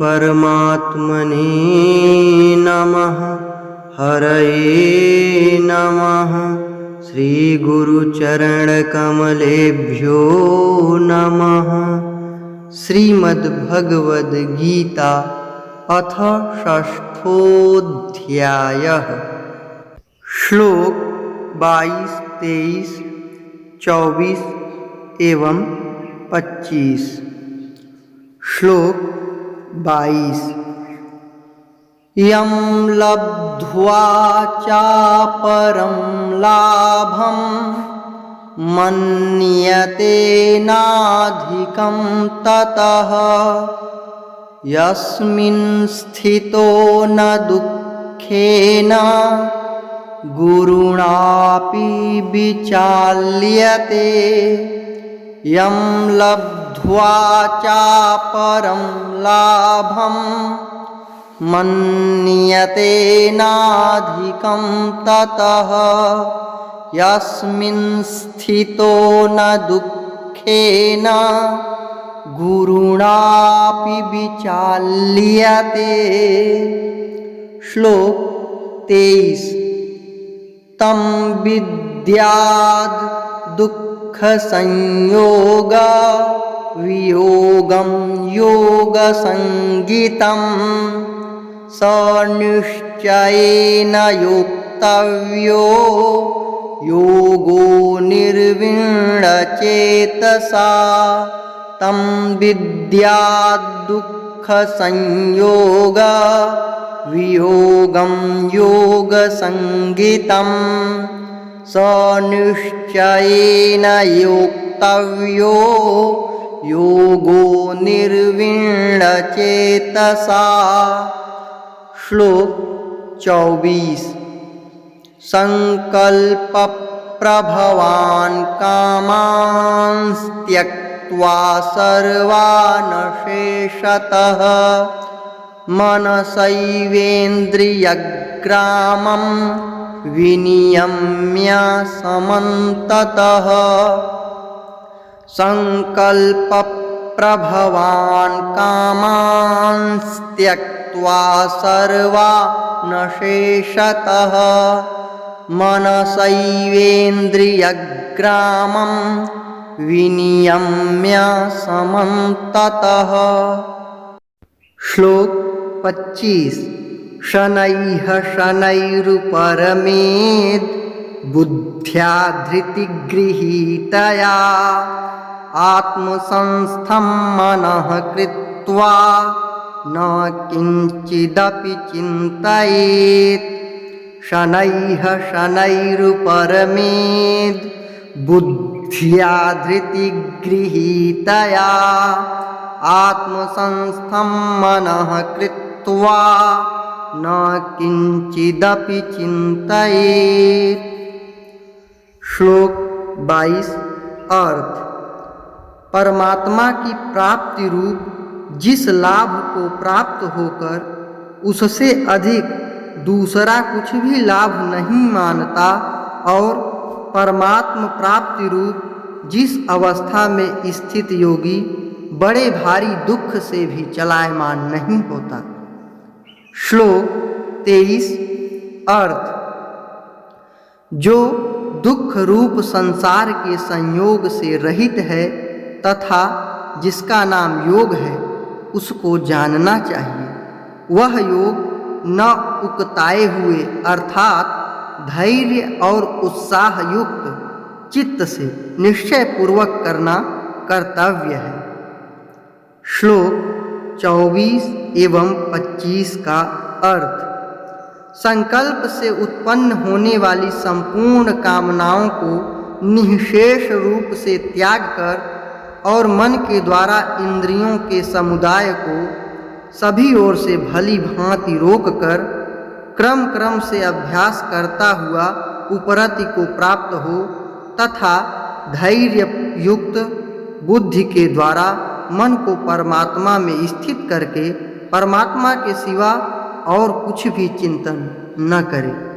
परमात्मने नमः। हरये नमः। श्री गुरुचरणकमलेभ्यो नमः। श्रीमद्भगवद्गीता अथ षष्ठोऽध्यायः। श्लोक 22, 23, 24 एवं 25। श्लोक 22। यं लब्ध्वा चापरं लाभं मन्यते नाधिकं ततः यस्मिन् स्थितो न दुःखेन गुरुणापि विचाल्यते। यं लब्ध्वा चापरं लाभं मन्यते नाधिकं ततः यस्मिन् स्थितो न दुःखेन गुरुणापि विचाल्यते। श्लोक 23। तं विद्याद् दुःखसंयोग वियोगं योगसंज्ञितं स निश्चयेन योक्तव्यो योगो निर्विण्णचेतसा। तं विद्याद् दुःखसंयोग वियोगं योगसंज्ञितं स निश्चयेन योक्तव्यो योगो निर्विण्णचेतसा। श्लोक 24। संकल्पप्रभवान् कामान् त्यक्त्वा सर्वान् शेषतः मनसैवेन्द्रियग्रामं विनियम्य समन्ततः। संकल्पप्रभवान् कामान् त्यक्त्वा सर्वान् शेषतः मनसैवेन्द्रियग्रामं विनियम्य समन्ततः। श्लोक 25। शनैः शनैरुपरमेद् बुद्ध्या धृतिगृहीतया आत्मसंस्थं मनः कृत्वा न किञ्चिदपि चिन्तयेत्। शनैः शनैरुपरमेद् बुद्ध्या धृतिगृहीतया आत्मसंस्थं मनः कृत्वा न किंचिदपि चिंतयेत्। श्लोक 22। अर्थ। परमात्मा की प्राप्ति रूप जिस लाभ को प्राप्त होकर उससे अधिक दूसरा कुछ भी लाभ नहीं मानता और परमात्म प्राप्ति रूप जिस अवस्था में स्थित योगी बड़े भारी दुख से भी चलायमान नहीं होता। श्लोक 23। अर्थ। जो दुख रूप संसार के संयोग से रहित है तथा जिसका नाम योग है उसको जानना चाहिए। वह योग न उकताए हुए अर्थात धैर्य और उत्साह युक्त चित्त से निश्चय पूर्वक करना कर्तव्य है। श्लोक 24 एवं 25 का अर्थ। संकल्प से उत्पन्न होने वाली संपूर्ण कामनाओं को निःशेष रूप से त्याग कर और मन के द्वारा इंद्रियों के समुदाय को सभी ओर से भली भांति रोक कर क्रम क्रम से अभ्यास करता हुआ उपरति को प्राप्त हो तथा धैर्य युक्त बुद्धि के द्वारा मन को परमात्मा में स्थित करके परमात्मा के सिवा और कुछ भी चिंतन न करे।